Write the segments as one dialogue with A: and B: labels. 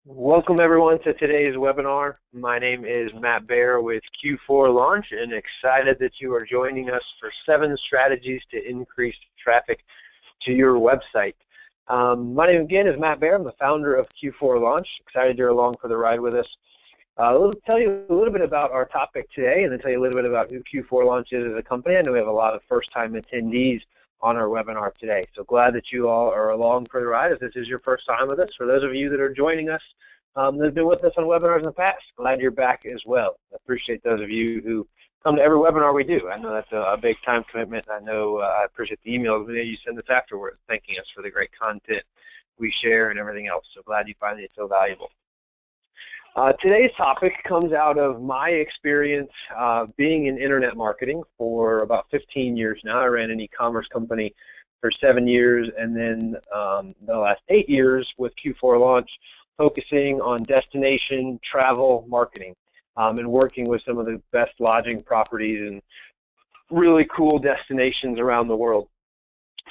A: Welcome everyone to today's webinar. My name is Matt Baer with Q4Launch and excited that you are joining us for 7 strategies to increase traffic to your website. My name again is Matt Baer. I'm the founder of Q4Launch. Excited you're along for the ride with us. I'll tell you a little bit about our topic today and then tell you a little bit about who Q4Launch is as a company. I know we have a lot of first-time attendees on our webinar today. So glad that you all are along for the ride if this is your first time with us. For those of you that are joining us that have been with us on webinars in the past, glad you're back as well. I appreciate those of you who come to every webinar we do. I know that's a big time commitment. I know I appreciate the emails that you send us afterwards thanking us for the great content we share and everything else. So glad you find it so valuable. Today's topic comes out of my experience being in internet marketing for about 15 years now. I ran an e-commerce company for 7 years, and then the last 8 years with Q4Launch, focusing on destination travel marketing and working with some of the best lodging properties and really cool destinations around the world.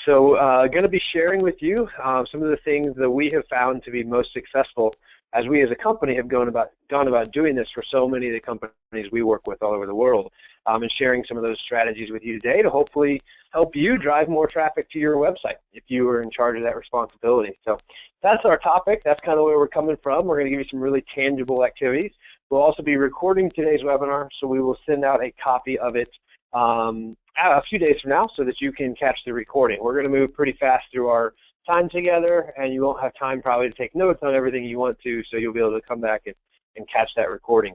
A: So going to be sharing with you some of the things that we have found to be most successful as we as a company have gone about doing this for so many of the companies we work with all over the world, and sharing some of those strategies with you today to hopefully help you drive more traffic to your website if you are in charge of that responsibility. So that's our topic. That's kind of where we're coming from. We're going to give you some really tangible activities. We'll also be recording today's webinar, so we will send out a copy of it a few days from now so that you can catch the recording. We're going to move pretty fast through our time together, and you won't have time probably to take notes on everything you want to, so you'll be able to come back and catch that recording.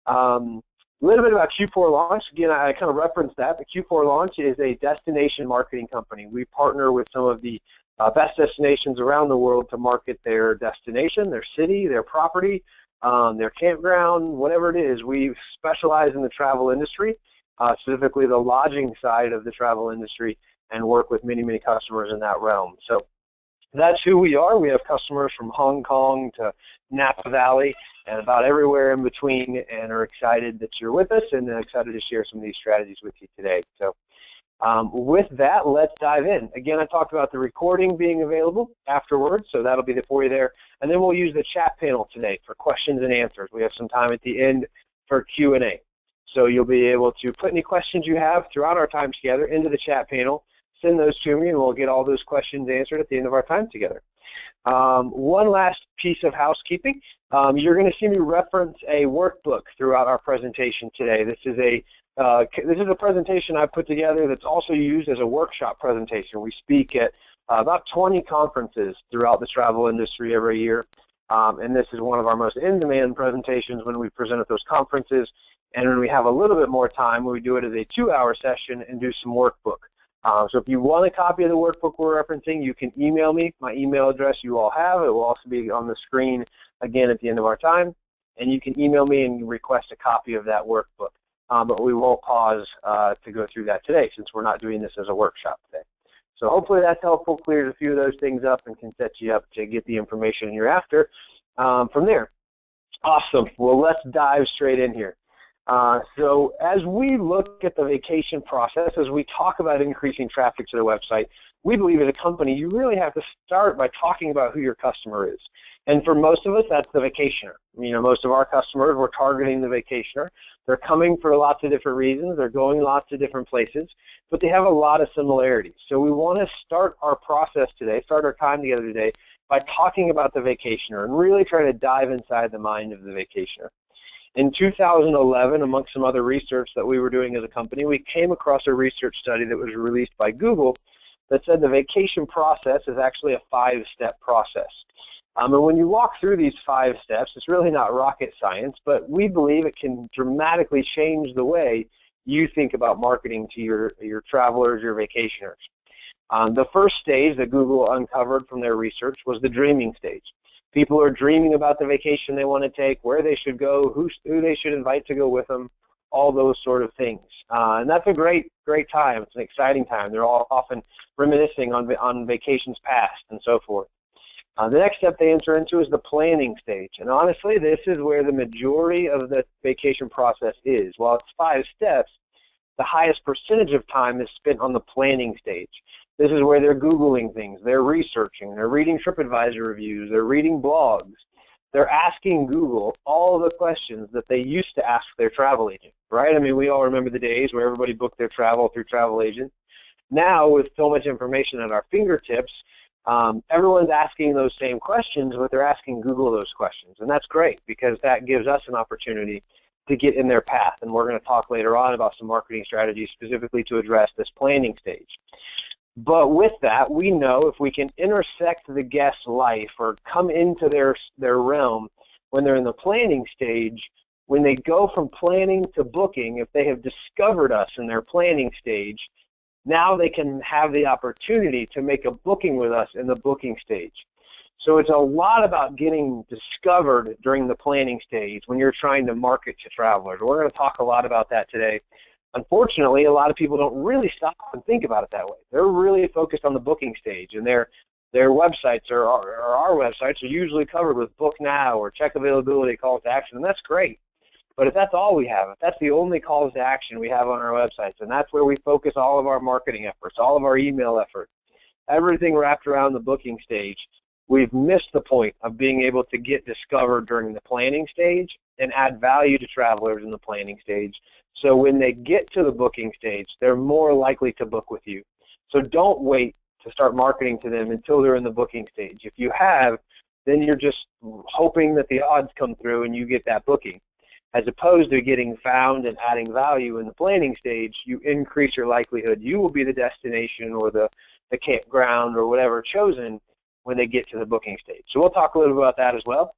A: A little bit about Q4Launch. Again, I kind of referenced that, but Q4Launch is a destination marketing company. We partner with some of the best destinations around the world to market their destination, their city, their property, their campground, whatever it is. We specialize in the travel industry, specifically the lodging side of the travel industry, and work with many, many customers in that realm. So that's who we are. We have customers from Hong Kong to Napa Valley and about everywhere in between, and are excited that you're with us and excited to share some of these strategies with you today. So with that, let's dive in. Again, I talked about the recording being available afterwards, so that'll be for you there. And then we'll use the chat panel today for questions and answers. We have some time at the end for Q&A. So you'll be able to put any questions you have throughout our time together into the chat panel, send those to me, and we'll get all those questions answered at the end of our time together. One last piece of housekeeping. You're going to see me reference a workbook throughout our presentation today. This is a presentation I put together that's also used as a workshop presentation. We speak at about 20 conferences throughout the travel industry every year, and this is one of our most in-demand presentations when we present at those conferences. And when we have a little bit more time, we do it as a 2-hour session and do some workbook. So if you want a copy of the workbook we're referencing, you can email me. My email address you all have. It will also be on the screen again at the end of our time. And you can email me and request a copy of that workbook. But we won't pause to go through that today since we're not doing this as a workshop today. So hopefully that's helpful, clears a few of those things up, and can set you up to get the information you're after from there. Awesome. Well, let's dive straight in here. So as we look at the vacation process, as we talk about increasing traffic to the website, we believe as a company you really have to start by talking about who your customer is. And for most of us, that's the vacationer. You know, most of our customers, we're targeting the vacationer. They're coming for lots of different reasons. They're going lots of different places, but they have a lot of similarities. So we want to start our process today, start our time together today, by talking about the vacationer and really trying to dive inside the mind of the vacationer. In 2011, amongst some other research that we were doing as a company, we came across a research study that was released by Google that said the vacation process is actually a 5-step process. And when you walk through these 5 steps, it's really not rocket science, but we believe it can dramatically change the way you think about marketing to your travelers, your vacationers. The first stage that Google uncovered from their research was the dreaming stage. People are dreaming about the vacation they want to take, where they should go, who they should invite to go with them, all those sort of things. And that's a great time. It's an exciting time. They're all often reminiscing on vacations past and so forth. The next step they enter into is the planning stage. And honestly, this is where the majority of the vacation process is. While it's 5 steps, the highest percentage of time is spent on the planning stage. This is where they're Googling things, they're researching, they're reading TripAdvisor reviews, they're reading blogs, they're asking Google all the questions that they used to ask their travel agent, right? I mean, we all remember the days where everybody booked their travel through travel agents. Now, with so much information at our fingertips, everyone's asking those same questions, but they're asking Google those questions. And that's great because that gives us an opportunity to get in their path. And we're going to talk later on about some marketing strategies specifically to address this planning stage. But with that, we know if we can intersect the guest's life or come into their realm when they're in the planning stage, when they go from planning to booking, if they have discovered us in their planning stage, now they can have the opportunity to make a booking with us in the booking stage. So it's a lot about getting discovered during the planning stage when you're trying to market to travelers. We're going to talk a lot about that today. Unfortunately, a lot of people don't really stop and think about it that way. They're really focused on the booking stage, and their websites or our websites are usually covered with book now or check availability, calls to action, and that's great. But if that's all we have, if that's the only calls to action we have on our websites, and that's where we focus all of our marketing efforts, all of our email efforts, everything wrapped around the booking stage, we've missed the point of being able to get discovered during the planning stage and add value to travelers in the planning stage. So when they get to the booking stage, they're more likely to book with you. So don't wait to start marketing to them until they're in the booking stage. If you have, then you're just hoping that the odds come through and you get that booking. As opposed to getting found and adding value in the planning stage, you increase your likelihood you will be the destination or the campground or whatever chosen when they get to the booking stage. So we'll talk a little bit about that as well.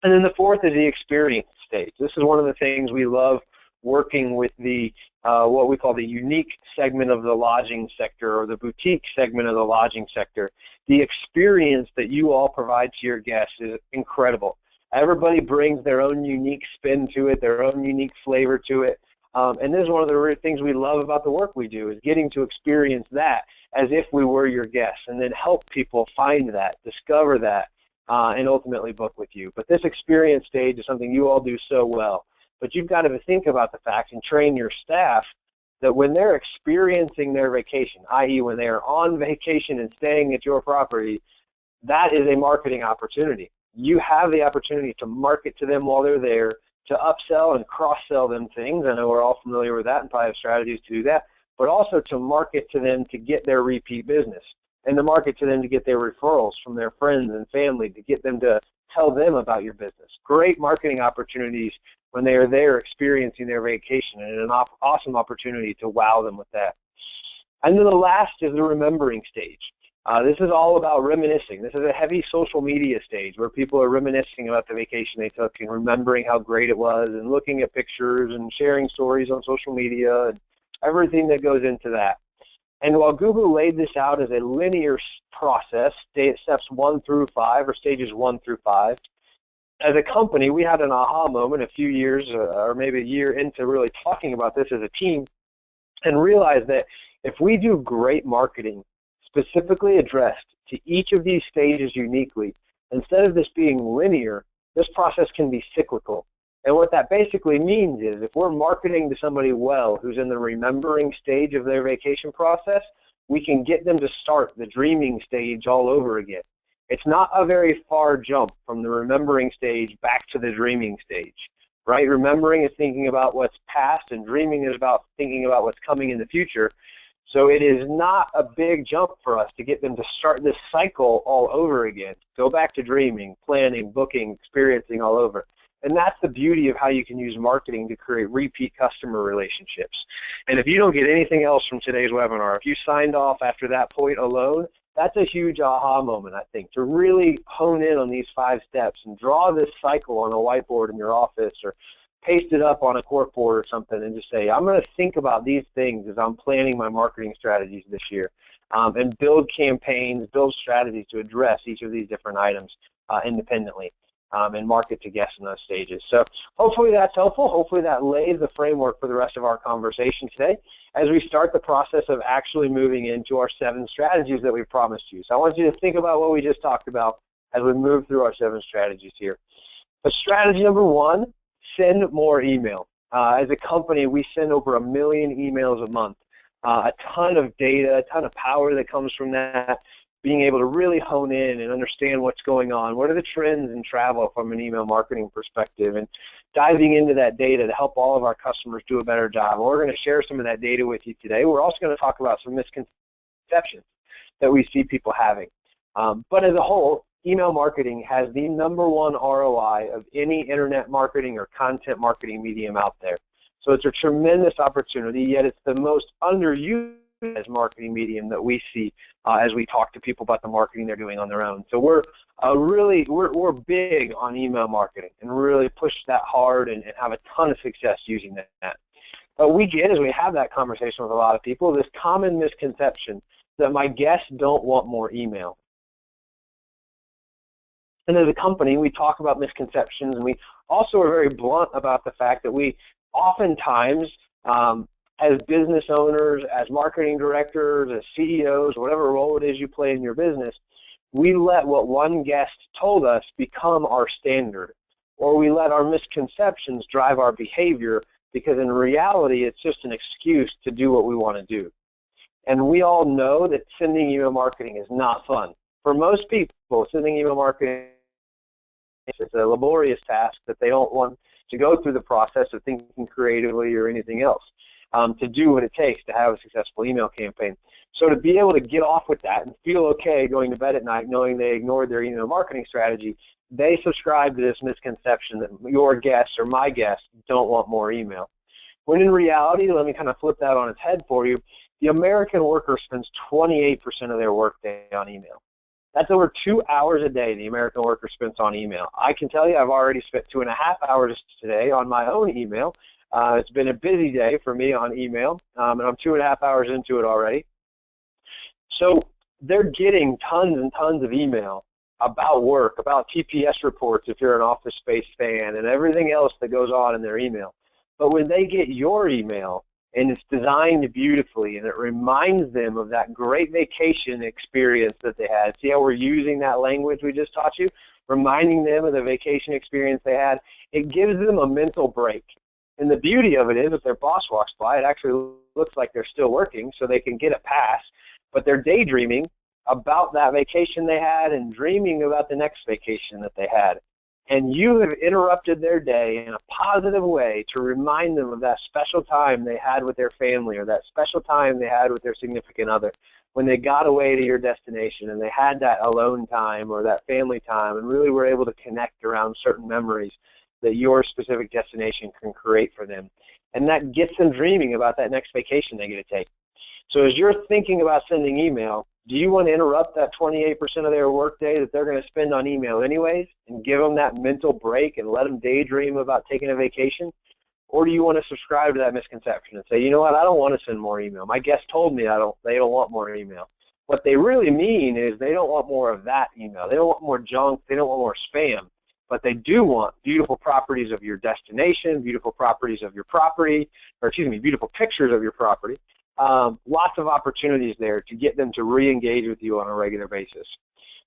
A: And then the fourth is the experience stage. This is one of the things we love working with the what we call the unique segment of the lodging sector or the boutique segment of the lodging sector. The experience that you all provide to your guests is incredible. Everybody brings their own unique spin to it, their own unique flavor to it. And this is one of the things we love about the work we do is getting to experience that as if we were your guests and then help people find that, discover that, and ultimately book with you. But this experience stage is something you all do so well. But you've got to think about the fact and train your staff that when they're experiencing their vacation, i.e. when they are on vacation and staying at your property, that is a marketing opportunity. You have the opportunity to market to them while they're there, to upsell and cross-sell them things. I know we're all familiar with that and probably have strategies to do that, but also to market to them to get their repeat business and to market to them to get their referrals from their friends and family, to get them to tell them about your business. Great marketing opportunities when they are there experiencing their vacation, and an awesome opportunity to wow them with that. And then the last is the remembering stage. This is all about reminiscing. This is a heavy social media stage where people are reminiscing about the vacation they took and remembering how great it was and looking at pictures and sharing stories on social media and everything that goes into that. And while Google laid this out as a linear process, steps 1 through 5 or stages 1 through 5, as a company, we had an aha moment a few years or maybe a year into really talking about this as a team and realized that if we do great marketing specifically addressed to each of these stages uniquely, instead of this being linear, this process can be cyclical. And what that basically means is if we're marketing to somebody well who's in the remembering stage of their vacation process, we can get them to start the dreaming stage all over again. It's not a very far jump from the remembering stage back to the dreaming stage, right? Remembering is thinking about what's past, and dreaming is about thinking about what's coming in the future. So it is not a big jump for us to get them to start this cycle all over again. Go back to dreaming, planning, booking, experiencing all over. And that's the beauty of how you can use marketing to create repeat customer relationships. And if you don't get anything else from today's webinar, if you signed off after that point alone, that's a huge aha moment, I think, to really hone in on these 5 steps and draw this cycle on a whiteboard in your office or paste it up on a corkboard or something and just say, I'm going to think about these things as I'm planning my marketing strategies this year, and build campaigns, build strategies to address each of these different items independently. And market to guests in those stages. So hopefully that's helpful. Hopefully that lays the framework for the rest of our conversation today as we start the process of actually moving into our 7 strategies that we promised you. So I want you to think about what we just talked about as we move through our 7 strategies here. But strategy number 1, send more email. As a company, we send over 1 million emails a month. A ton of data, a ton of power that comes from that. being able to really hone in and understand what's going on. What are the trends in travel from an email marketing perspective, and diving into that data to help all of our customers do a better job. And we're going to share some of that data with you today. We're also going to talk about some misconceptions that we see people having. But as a whole, email marketing has the #1 ROI of any internet marketing or content marketing medium out there. So it's a tremendous opportunity, yet it's the most underused marketing medium that we see as we talk to people about the marketing they're doing on their own. So we're we're big on email marketing and really push that hard and have a ton of success using that. But we get, as we have that conversation with a lot of people, this common misconception that my guests don't want more email. And as a company, we talk about misconceptions, and we also are very blunt about the fact that we oftentimes, as business owners, as marketing directors, as CEOs, whatever role it is you play in your business, we let what one guest told us become our standard, or we let our misconceptions drive our behavior, because in reality it's just an excuse to do what we want to do. And we all know that sending email marketing is not fun. For most people, sending email marketing is a laborious task that they don't want to go through the process of thinking creatively or anything else to do what it takes to have a successful email campaign. So to be able to get off with that and feel okay going to bed at night knowing they ignored their email marketing strategy, they subscribe to this misconception that your guests or my guests don't want more email. When in reality, let me kind of flip that on its head for you, the American worker spends 28% of their workday on email. That's over 2 hours a day the American worker spends on email. I can tell you I've already spent 2.5 hours today on my own email. It's been a busy day for me on email, and I'm 2.5 hours into it already. So they're getting tons and tons of email about work, about TPS reports if you're an Office Space fan, and everything else that goes on in their email. But when they get your email, and it's designed beautifully, and it reminds them of that great vacation experience that they had. See how we're using that language we just taught you? Reminding them of the vacation experience they had. It gives them a mental break. And the beauty of it is, if their boss walks by, it actually looks like they're still working, so they can get a pass, but they're daydreaming about that vacation they had and dreaming about the next vacation that they had. And you have interrupted their day in a positive way to remind them of that special time they had with their family, or that special time they had with their significant other when they got away to your destination and they had that alone time or that family time and really were able to connect around certain memories that your specific destination can create for them. And that gets them dreaming about that next vacation they get to take. So as you're thinking about sending email, do you want to interrupt that 28% of their workday that they're going to spend on email anyways and give them that mental break and let them daydream about taking a vacation? Or do you want to subscribe to that misconception and say, you know what, I don't want to send more email. My guest told me they don't want more email. What they really mean is they don't want more of that email. They don't want more junk. They don't want more spam. But they do want beautiful properties of your destination, beautiful properties of your property, or excuse me, beautiful pictures of your property. Lots of opportunities there to get them to re-engage with you on a regular basis.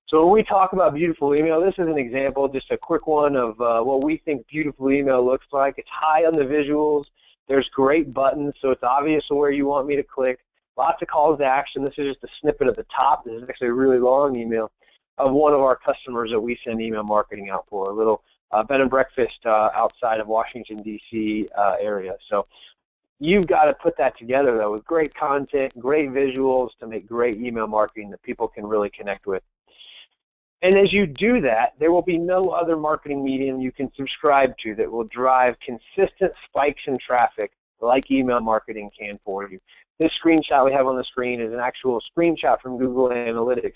A: So when we talk about beautiful email, this is an example, just a quick one of what we think beautiful email looks like. It's high on the visuals. There's great buttons, so it's obvious where you want me to click. Lots of calls to action. This is just a snippet at the top. This is actually a really long email of one of our customers that we send email marketing out for, a little bed and breakfast outside of Washington, D.C. Area. So you've got to put that together, though, with great content, great visuals to make great email marketing that people can really connect with. And as you do that, there will be no other marketing medium you can subscribe to that will drive consistent spikes in traffic like email marketing can for you. This screenshot we have on the screen is an actual screenshot from Google Analytics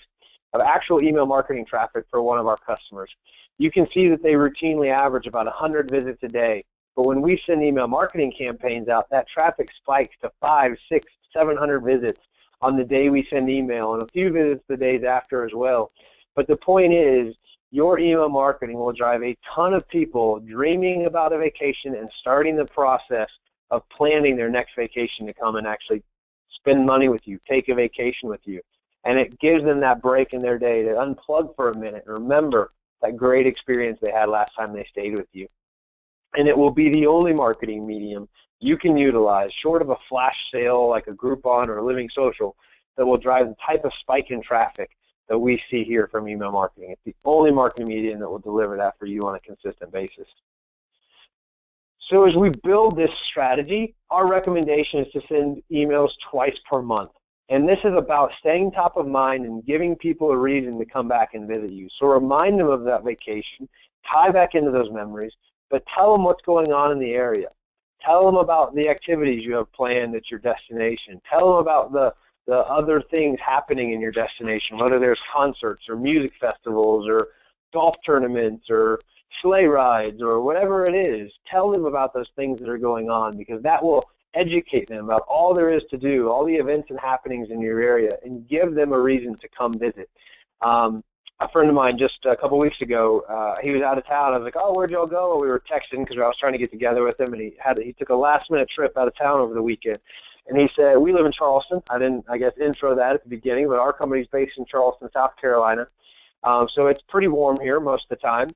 A: of actual email marketing traffic for one of our customers. You can see that they routinely average about 100 visits a day. But when we send email marketing campaigns out, that traffic spikes to 500, 600, 700 visits on the day we send email, and a few visits the days after as well. But the point is, your email marketing will drive a ton of people dreaming about a vacation and starting the process of planning their next vacation to come and actually spend money with you, take a vacation with you. And it gives them that break in their day to unplug for a minute and remember that great experience they had last time they stayed with you. And it will be the only marketing medium you can utilize, short of a flash sale like a Groupon or a Living Social, that will drive the type of spike in traffic that we see here from email marketing. It's the only marketing medium that will deliver that for you on a consistent basis. So as we build this strategy, our recommendation is to send emails twice per month. And this is about staying top of mind and giving people a reason to come back and visit you. So remind them of that vacation, tie back into those memories, but tell them what's going on in the area. Tell them about the activities you have planned at your destination. Tell them about the other things happening in your destination, whether there's concerts or music festivals or golf tournaments or sleigh rides or whatever it is. Tell them about those things that are going on, because that will educate them about all there is to do, all the events and happenings in your area, and give them a reason to come visit. A friend of mine just a couple weeks ago, he was out of town. I was like, oh, where'd y'all go? We were texting because I was trying to get together with him, and he took a last-minute trip out of town over the weekend. And he said, we live in Charleston. I didn't, I guess, intro that at the beginning, but our company's based in Charleston, South Carolina. So it's pretty warm here most of the time.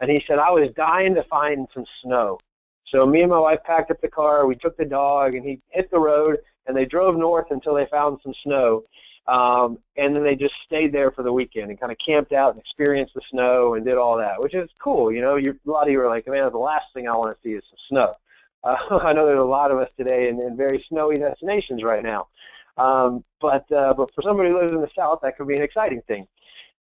A: And he said, I was dying to find some snow. So me and my wife packed up the car, we took the dog, and he hit the road, and they drove north until they found some snow. And then they just stayed there for the weekend and kind of camped out and experienced the snow and did all that, which is cool. You know, a lot of you are like, man, the last thing I want to see is some snow. I know there's a lot of us today in very snowy destinations right now. But for somebody who lives in the South, that could be an exciting thing.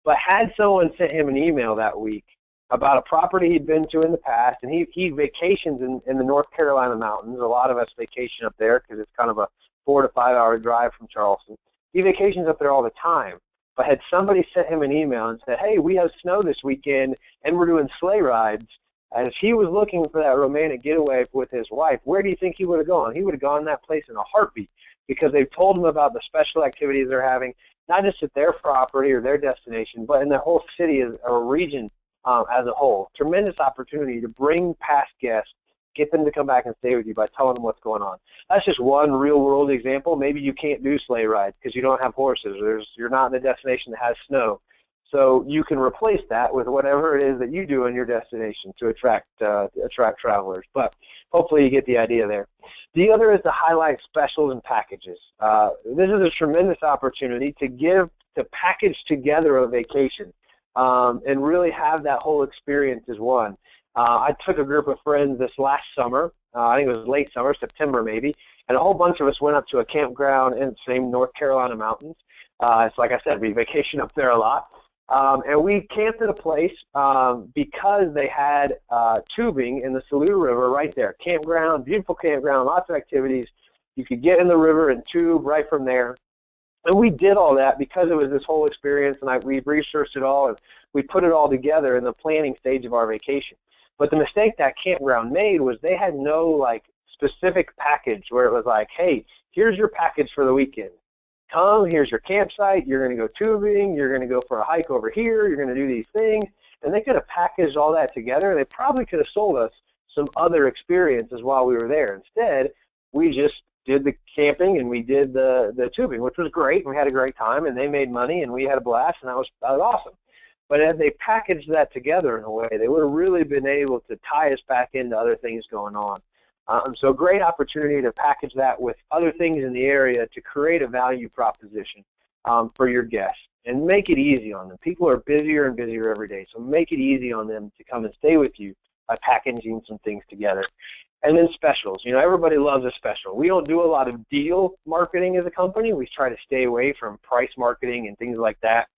A: But had someone sent him an email that week about a property he'd been to in the past, and he vacations in the North Carolina mountains. A lot of us vacation up there because it's kind of a 4 to 5 hour drive from Charleston. He vacations up there all the time. But had somebody sent him an email and said, hey, we have snow this weekend, and we're doing sleigh rides, as he was looking for that romantic getaway with his wife, where do you think he would have gone? He would have gone that place in a heartbeat, because they've told him about the special activities they're having, not just at their property or their destination, but in the whole city or region as a whole. Tremendous opportunity to bring past guests, get them to come back and stay with you by telling them what's going on. That's just one real-world example. Maybe you can't do sleigh rides because you don't have horses, or you're not in a destination that has snow. So you can replace that with whatever it is that you do in your destination to attract travelers. But hopefully you get the idea there. The other is to highlight specials and packages. This is a tremendous opportunity to package together a vacation and really have that whole experience as one. I took a group of friends this last summer. I think it was late summer, September maybe, and a whole bunch of us went up to a campground in the same North Carolina mountains. It's like I said, we vacation up there a lot. And we camped at a place because they had tubing in the Saluda River right there. Campground, beautiful campground, lots of activities. You could get in the river and tube right from there. And we did all that because it was this whole experience, and we researched it all, and we put it all together in the planning stage of our vacation. But the mistake that campground made was they had no specific package where it was like, hey, here's your package for the weekend. Come, here's your campsite, you're going to go tubing, you're going to go for a hike over here, you're going to do these things. And they could have packaged all that together. They probably could have sold us some other experiences while we were there. Instead, we just did the camping and we did the tubing, which was great. We had a great time, and they made money, and we had a blast, and that was awesome. But as they packaged that together in a way, they would have really been able to tie us back into other things going on. So great opportunity to package that with other things in the area to create a value proposition for your guests and make it easy on them. People are busier and busier every day, so make it easy on them to come and stay with you by packaging some things together. And then specials. You know, everybody loves a special. We don't do a lot of deal marketing as a company. We try to stay away from price marketing and things like that.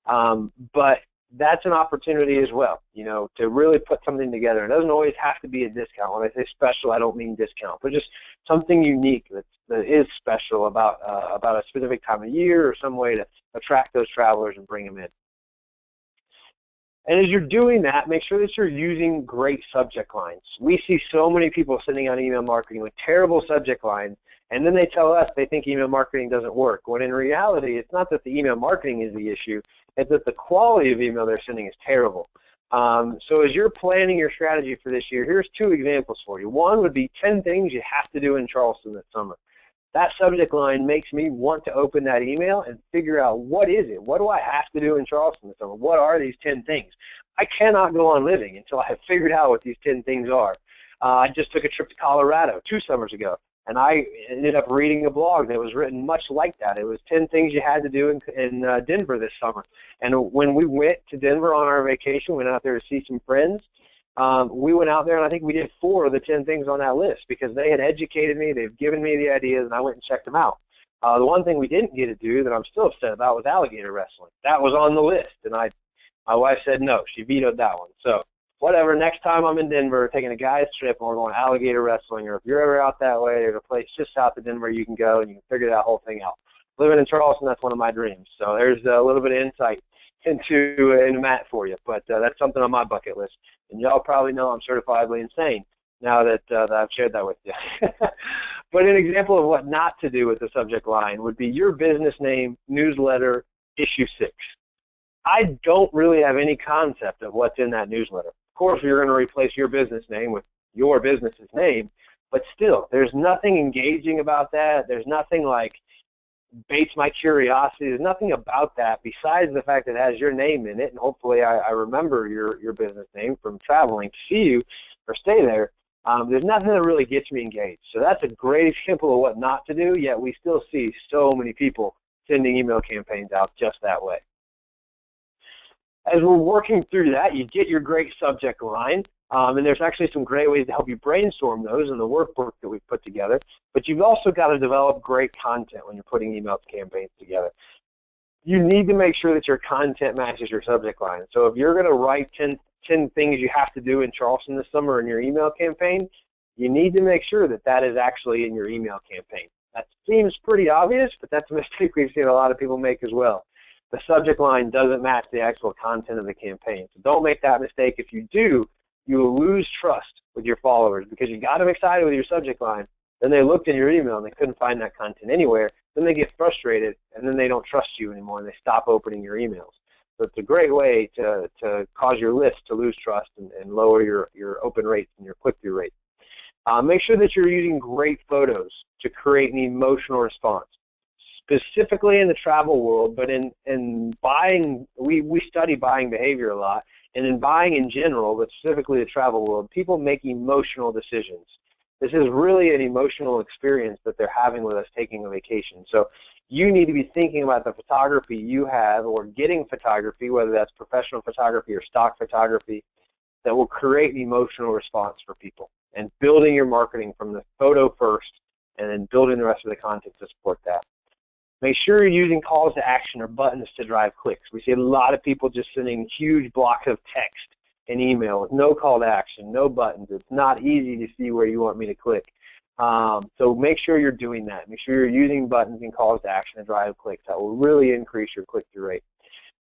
A: But that's an opportunity as well, you know, to really put something together. It doesn't always have to be a discount. When I say special, I don't mean discount, but just something unique that is special about a specific time of year or some way to attract those travelers and bring them in. And as you're doing that, make sure that you're using great subject lines. We see so many people sending out email marketing with terrible subject lines, and then they tell us they think email marketing doesn't work, when in reality, it's not that the email marketing is the issue, it's that the quality of email they're sending is terrible. So as you're planning your strategy for this year, here's 2 examples for you. One would be 10 things you have to do in Charleston this summer. That subject line makes me want to open that email and figure out, what is it? What do I have to do in Charleston this summer? What are these 10 things? I cannot go on living until I have figured out what these 10 things are. I just took a trip to Colorado 2 summers ago. And I ended up reading a blog that was written much like that. It was 10 things you had to do in Denver this summer. And when we went to Denver on our vacation, we went out there to see some friends. We went out there, and I think we did 4 of the 10 things on that list because they had educated me, they've given me the ideas, and I went and checked them out. The one thing we didn't get to do that I'm still upset about was alligator wrestling. That was on the list, and my wife said no. She vetoed that one. So whatever, next time I'm in Denver taking a guy's trip and we're going alligator wrestling, or if you're ever out that way, there's a place just south of Denver you can go and you can figure that whole thing out. Living in Charleston, that's one of my dreams. So there's a little bit of insight into Matt for you, but that's something on my bucket list. And y'all probably know I'm certifiably insane now that I've shared that with you. But an example of what not to do with the subject line would be your business name, newsletter, issue 6. I don't really have any concept of what's in that newsletter. Of course, you're going to replace your business name with your business's name, but still, there's nothing engaging about that. There's nothing like baits my curiosity. There's nothing about that besides the fact that it has your name in it, and hopefully I remember your business name from traveling to see you or stay there. There's nothing that really gets me engaged. So that's a great example of what not to do, yet we still see so many people sending email campaigns out just that way. As we're working through that, you get your great subject line, and there's actually some great ways to help you brainstorm those in the workbook that we've put together, but you've also got to develop great content when you're putting email campaigns together. You need to make sure that your content matches your subject line. So if you're going to write 10 things you have to do in Charleston this summer in your email campaign, you need to make sure that that is actually in your email campaign. That seems pretty obvious, but that's a mistake we've seen a lot of people make as well. The subject line doesn't match the actual content of the campaign. So don't make that mistake. If you do, you will lose trust with your followers because you got them excited with your subject line. Then they looked in your email and they couldn't find that content anywhere. Then they get frustrated, and then they don't trust you anymore, and they stop opening your emails. So it's a great way to cause your list to lose trust and lower your open rates and your click-through rates. Make sure that you're using great photos to create an emotional response. Specifically in the travel world, but in buying, we study buying behavior a lot, and in buying in general, but specifically the travel world, people make emotional decisions. This is really an emotional experience that they're having with us taking a vacation. So you need to be thinking about the photography you have or getting photography, whether that's professional photography or stock photography, that will create an emotional response for people, and building your marketing from the photo first and then building the rest of the content to support that. Make sure you're using calls to action or buttons to drive clicks. We see a lot of people just sending huge blocks of text and email with no call to action, no buttons. It's not easy to see where you want me to click. So make sure you're doing that. Make sure you're using buttons and calls to action to drive clicks. That will really increase your click-through rate.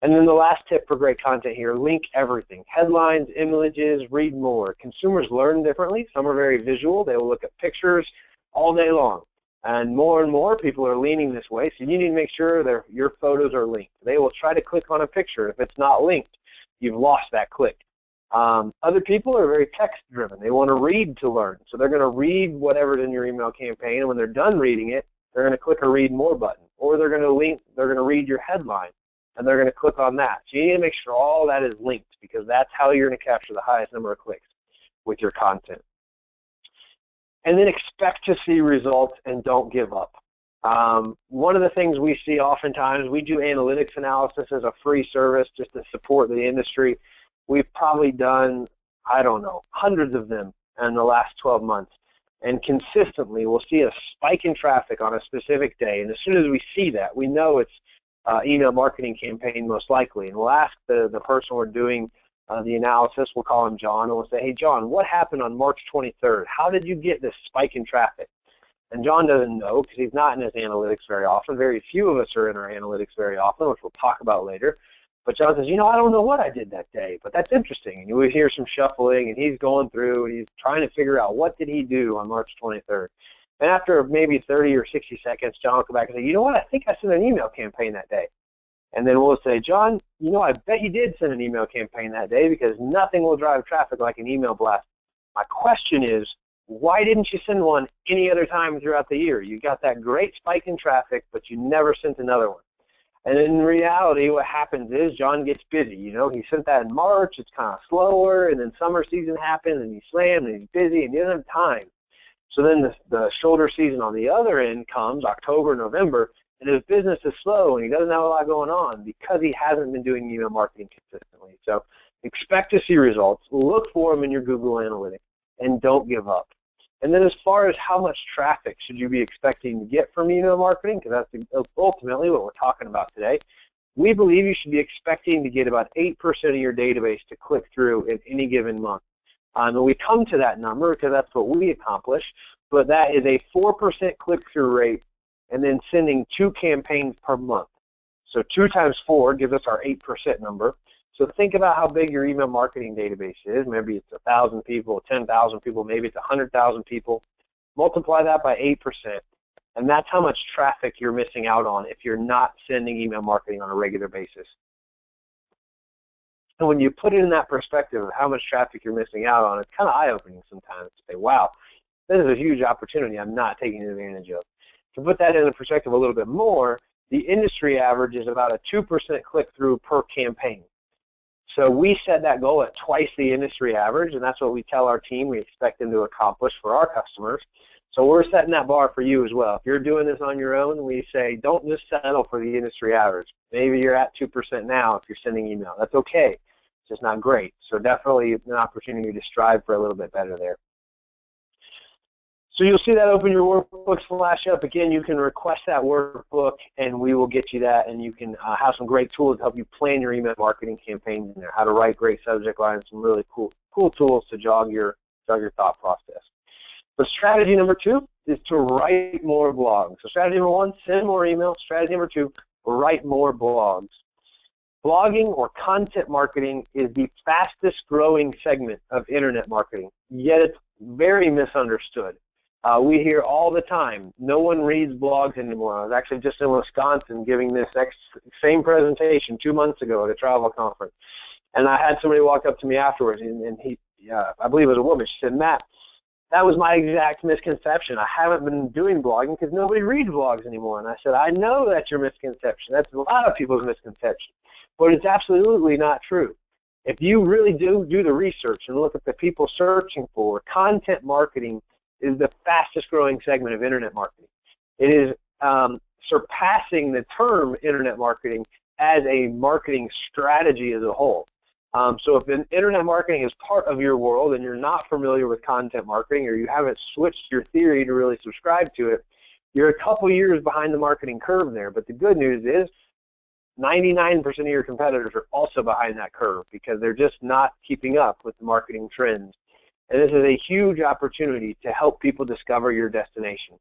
A: And then the last tip for great content here, link everything. Headlines, images, read more. Consumers learn differently. Some are very visual. They will look at pictures all day long. And more people are leaning this way, so you need to make sure your photos are linked. They will try to click on a picture. If it's not linked, you've lost that click. Other people are very text-driven. They want to read to learn. So they're going to read whatever's in your email campaign, and when they're done reading it, they're going to click a read more button. Or they're going to read your headline, and they're going to click on that. So you need to make sure all that is linked, because that's how you're going to capture the highest number of clicks with your content. And then expect to see results and don't give up. One of the things we see oftentimes, we do analytics analysis as a free service just to support the industry. We've probably done, I don't know, hundreds of them in the last 12 months. And consistently, we'll see a spike in traffic on a specific day. And as soon as we see that, we know it's email marketing campaign most likely. And we'll ask the person we're doing the analysis, we'll call him John, and we'll say, hey, John, what happened on March 23rd? How did you get this spike in traffic? And John doesn't know because he's not in his analytics very often. Very few of us are in our analytics very often, which we'll talk about later. But John says, I don't know what I did that day, but that's interesting. And you hear some shuffling, and he's going through, and he's trying to figure out what did he do on March 23rd. And after maybe 30 or 60 seconds, John will come back and say, you know what, I think I sent an email campaign that day. And then we'll say, John, I bet you did send an email campaign that day because nothing will drive traffic like an email blast. My question is, why didn't you send one any other time throughout the year? You got that great spike in traffic, but you never sent another one. And in reality, what happens is John gets busy. He sent that in March, it's kind of slower, and then summer season happens, and he's slammed, and he's busy, and he doesn't have time. So then the shoulder season on the other end comes, October, November, and his business is slow and he doesn't have a lot going on because he hasn't been doing email marketing consistently. So expect to see results. Look for them in your Google Analytics and don't give up. And then as far as how much traffic should you be expecting to get from email marketing, because that's ultimately what we're talking about today, we believe you should be expecting to get about 8% of your database to click through in any given month. And we come to that number because that's what we accomplish, but that is a 4% click-through rate and then sending 2 campaigns per month. So 2 times 4 gives us our 8% number. So think about how big your email marketing database is. Maybe it's 1,000 people, 10,000 people, maybe it's 100,000 people. Multiply that by 8%, and that's how much traffic you're missing out on if you're not sending email marketing on a regular basis. And when you put it in that perspective of how much traffic you're missing out on, it's kind of eye-opening sometimes to say, wow, this is a huge opportunity I'm not taking advantage of. To put that into perspective a little bit more, the industry average is about a 2% click-through per campaign. So we set that goal at twice the industry average, and that's what we tell our team we expect them to accomplish for our customers. So we're setting that bar for you as well. If you're doing this on your own, we say don't just settle for the industry average. Maybe you're at 2% now if you're sending email. That's okay. It's just not great. So definitely an opportunity to strive for a little bit better there. So you'll see that open your workbook flash up. Again, you can request that workbook, and we will get you that, and you can have some great tools to help you plan your email marketing campaigns in there, how to write great subject lines, some really cool tools to jog your thought process. So strategy number 2 is to write more blogs. So strategy number 1, send more email. Strategy number 2, write more blogs. Blogging or content marketing is the fastest growing segment of internet marketing, yet it's very misunderstood. We hear all the time, no one reads blogs anymore. I was actually just in Wisconsin giving this same presentation 2 months ago at a travel conference. And I had somebody walk up to me afterwards, and I believe it was a woman. She said, Matt, that was my exact misconception. I haven't been doing blogging because nobody reads blogs anymore. And I said, I know that's your misconception. That's a lot of people's misconception. But it's absolutely not true. If you really do the research and look at the people searching for, content marketing is the fastest growing segment of internet marketing. It is surpassing the term internet marketing as a marketing strategy as a whole. So if internet marketing is part of your world and you're not familiar with content marketing, or you haven't switched your theory to really subscribe to it, you're a couple years behind the marketing curve there. But the good news is 99% of your competitors are also behind that curve because they're just not keeping up with the marketing trends. And this is a huge opportunity to help people discover your destination.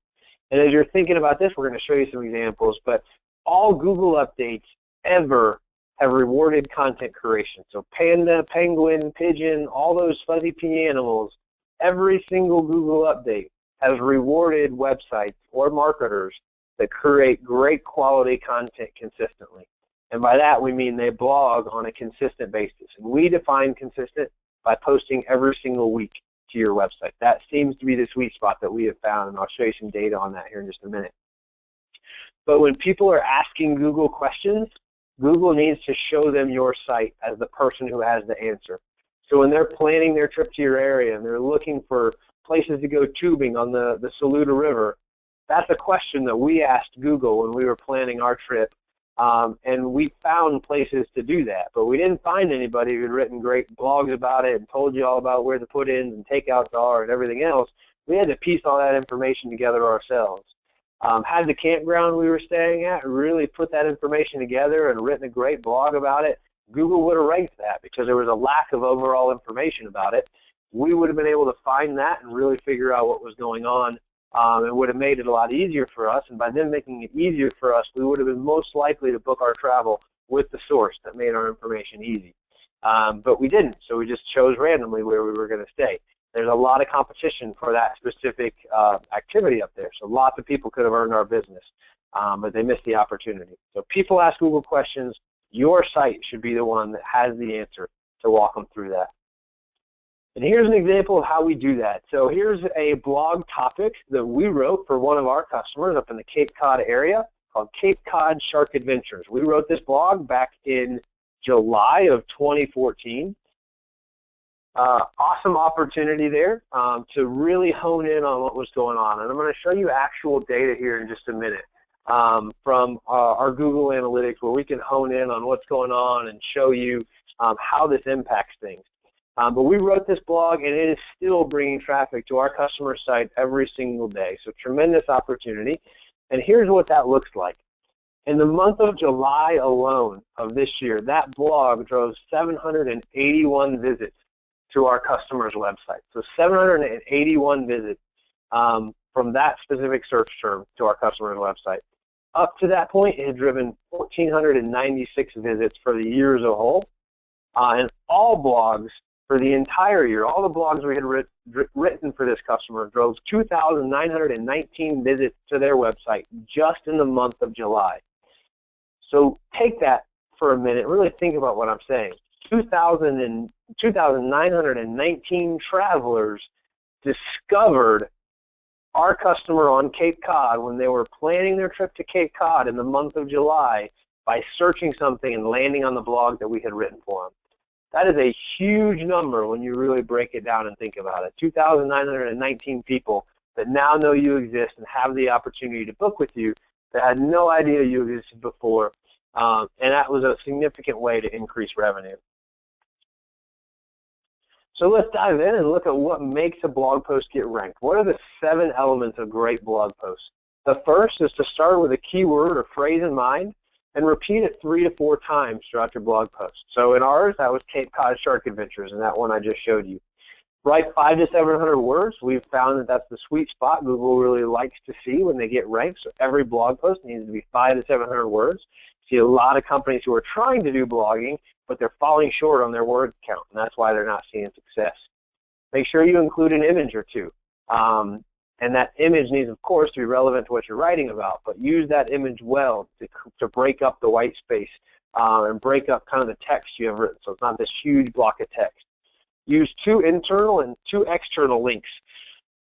A: And as you're thinking about this, we're going to show you some examples, but all Google updates ever have rewarded content creation. So panda, penguin, pigeon, all those fuzzy pea animals, every single Google update has rewarded websites or marketers that create great quality content consistently. And by that we mean they blog on a consistent basis. And we define consistent by posting every single week to your website. That seems to be the sweet spot that we have found, and I'll show you some data on that here in just a minute. But when people are asking Google questions, Google needs to show them your site as the person who has the answer. So when they're planning their trip to your area and they're looking for places to go tubing on the Saluda River, that's a question that we asked Google when we were planning our trip. And we found places to do that, but we didn't find anybody who had written great blogs about it and told you all about where the put-ins and takeouts are and everything else. We had to piece all that information together ourselves. Had the campground we were staying at really put that information together and written a great blog about it, Google would have ranked that because there was a lack of overall information about it. We would have been able to find that and really figure out what was going on. It would have made it a lot easier for us, and by them making it easier for us, we would have been most likely to book our travel with the source that made our information easy. But we didn't, so we just chose randomly where we were going to stay. There's a lot of competition for that specific activity up there, so lots of people could have earned our business, but they missed the opportunity. So people ask Google questions, your site should be the one that has the answer to walk them through that. And here's an example of how we do that. So here's a blog topic that we wrote for one of our customers up in the Cape Cod area called Cape Cod Shark Adventures. We wrote this blog back in July of 2014. Awesome opportunity there to really hone in on what was going on. And I'm going to show you actual data here in just a minute from our Google Analytics, where we can hone in on what's going on and show you how this impacts things. But we wrote this blog, and it is still bringing traffic to our customer site every single day. So tremendous opportunity. And here's what that looks like. In the month of July alone of this year, that blog drove 781 visits to our customer's website. So 781 visits from that specific search term to our customer's website. Up to that point, it had driven 1,496 visits for the year as a whole. And all blogs for the entire year, all the blogs we had written for this customer drove 2,919 visits to their website just in the month of July. So take that for a minute, really think about what I'm saying. 2,919 travelers discovered our customer on Cape Cod when they were planning their trip to Cape Cod in the month of July by searching something and landing on the blog that we had written for them. That is a huge number when you really break it down and think about it. 2,919 people that now know you exist and have the opportunity to book with you that had no idea you existed before, and that was a significant way to increase revenue. So let's dive in and look at what makes a blog post get ranked. What are the 7 elements of great blog posts? The first is to start with a keyword or phrase in mind and repeat it 3 to 4 times throughout your blog post. So in ours, that was Cape Cod Shark Adventures, and that one I just showed you. Write 500 to 700 words. We've found that that's the sweet spot Google really likes to see when they get ranked. So every blog post needs to be 500 to 700 words. See a lot of companies who are trying to do blogging, but they're falling short on their word count, and that's why they're not seeing success. Make sure you include an image or two. And that image needs, of course, to be relevant to what you're writing about, but use that image well to break up the white space and break up kind of the text you have written, so it's not this huge block of text. Use 2 internal and 2 external links.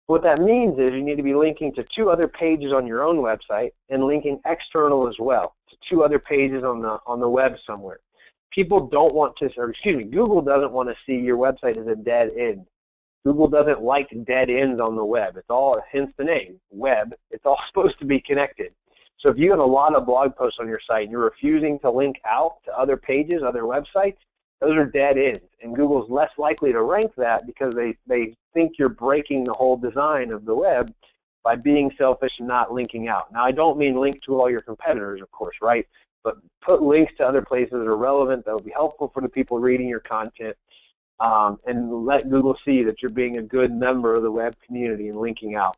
A: What that means is you need to be linking to 2 other pages on your own website and linking external as well to 2 other pages on the web somewhere. People don't want to, or excuse me, Google doesn't want to see your website as a dead end. Google doesn't like dead ends on the web. It's all, hence the name, web. It's all supposed to be connected. So if you have a lot of blog posts on your site and you're refusing to link out to other pages, other websites, those are dead ends. And Google's less likely to rank that because they think you're breaking the whole design of the web by being selfish and not linking out. Now, I don't mean link to all your competitors, of course, right? But put links to other places that are relevant, that will be helpful for the people reading your content, and let Google see that you're being a good member of the web community and linking out.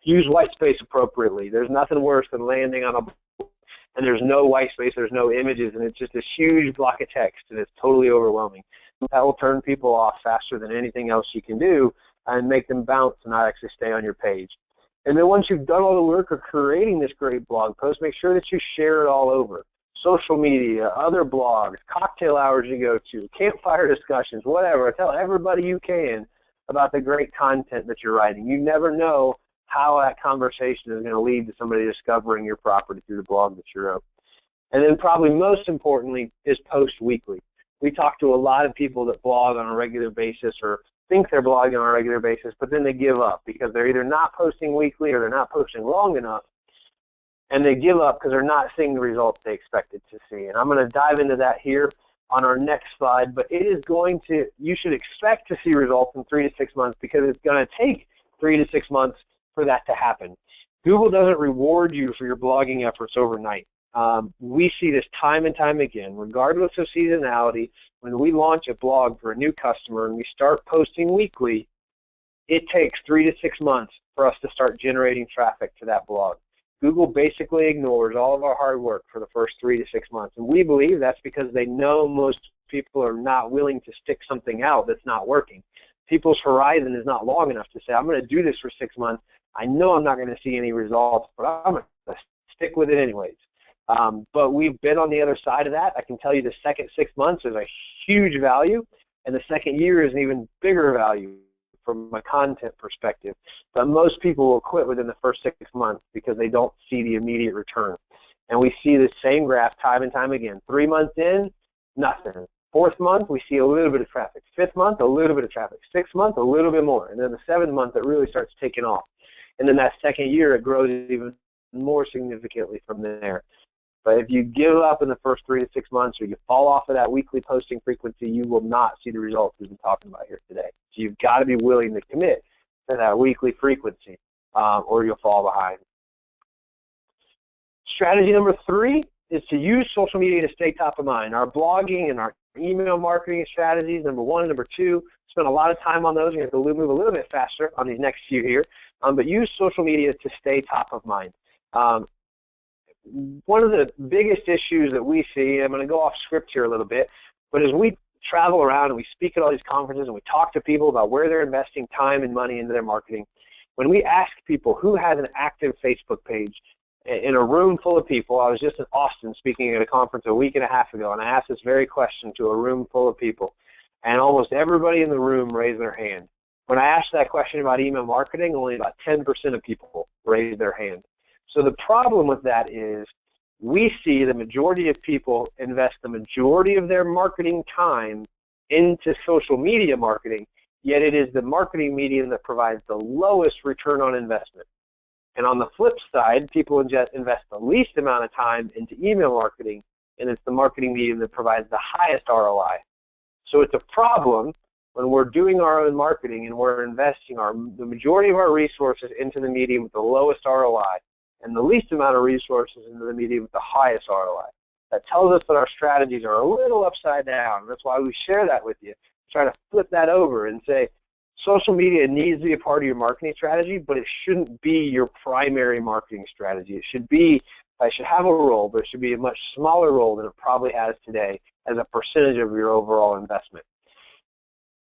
A: Use white space appropriately. There's nothing worse than landing on a and there's no white space, there's no images, and it's just this huge block of text, and it's totally overwhelming. That will turn people off faster than anything else you can do and make them bounce and not actually stay on your page. And then once you've done all the work of creating this great blog post, make sure that you share it all over. Social media, other blogs, cocktail hours you go to, campfire discussions, whatever. Tell everybody you can about the great content that you're writing. You never know how that conversation is going to lead to somebody discovering your property through the blog that you wrote. And then probably most importantly is post weekly. We talk to a lot of people that blog on a regular basis or think they're blogging on a regular basis, but then they give up because they're either not posting weekly or they're not posting long enough, and they give up because they're not seeing the results they expected to see. And I'm going to dive into that here on our next slide, but it is going to, you should expect to see results in 3 to 6 months because it's going to take 3 to 6 months for that to happen. Google doesn't reward you for your blogging efforts overnight. We see this time and time again, regardless of seasonality. When we launch a blog for a new customer and we start posting weekly, it takes 3 to 6 months for us to start generating traffic to that blog. Google basically ignores all of our hard work for the first 3 to 6 months, and we believe that's because they know most people are not willing to stick something out that's not working. People's horizon is not long enough to say, I'm going to do this for 6 months. I know I'm not going to see any results, but I'm going to stick with it anyways. But we've been on the other side of that. I can tell you the second 6 months is a huge value, and the second year is an even bigger value from a content perspective. But most people will quit within the first 6 months because they don't see the immediate return. And we see the same graph time and time again. 3 months in, nothing. Fourth month, we see a little bit of traffic. Fifth month, a little bit of traffic. Sixth month, a little bit more. And then the seventh month, it really starts taking off. And then that second year, it grows even more significantly from there. But if you give up in the first 3 to 6 months, or you fall off of that weekly posting frequency, you will not see the results we've been talking about here today. So you've got to be willing to commit to that weekly frequency, or you'll fall behind. Strategy number 3 is to use social media to stay top of mind. Our blogging and our email marketing strategies, number 1 and number 2, spend a lot of time on those. We have to move a little bit faster on these next few here, but use social media to stay top of mind. One of the biggest issues that we see, I'm going to go off script here a little bit, but as we travel around and we speak at all these conferences and we talk to people about where they're investing time and money into their marketing, when we ask people who has an active Facebook page, in a room full of people, I was just in Austin speaking at a conference a week and a half ago, and I asked this very question to a room full of people, and almost everybody in the room raised their hand. When I asked that question about email marketing, only about 10% of people raised their hand. So the problem with that is we see the majority of people invest the majority of their marketing time into social media marketing, yet it is the marketing medium that provides the lowest return on investment. And on the flip side, people invest the least amount of time into email marketing, and it's the marketing medium that provides the highest ROI. So it's a problem when we're doing our own marketing and we're investing the majority of our resources into the medium with the lowest ROI and the least amount of resources into the medium with the highest ROI. That tells us that our strategies are a little upside down. That's why we share that with you. Try to flip that over and say, social media needs to be a part of your marketing strategy, but it shouldn't be your primary marketing strategy. It should have a role, but it should be a much smaller role than it probably has today as a percentage of your overall investment.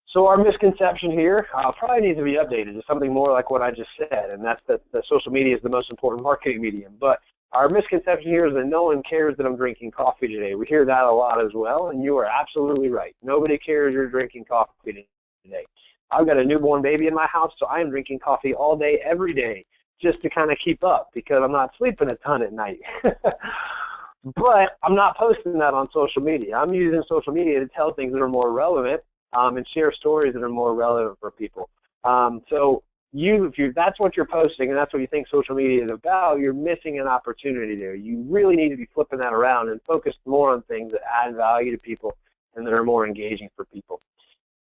A: So our misconception here probably needs to be updated to something more like what I just said, and that's that social media is the most important marketing medium. But our misconception here is that no one cares that I'm drinking coffee today. We hear that a lot as well, and you are absolutely right. Nobody cares you're drinking coffee today. I've got a newborn baby in my house, so I'm drinking coffee all day, every day, just to kind of keep up because I'm not sleeping a ton at night. But I'm not posting that on social media. I'm using social media to tell things that are more relevant and share stories that are more relevant for people. So if that's what you're posting and that's what you think social media is about, you're missing an opportunity there. You really need to be flipping that around and focus more on things that add value to people and that are more engaging for people.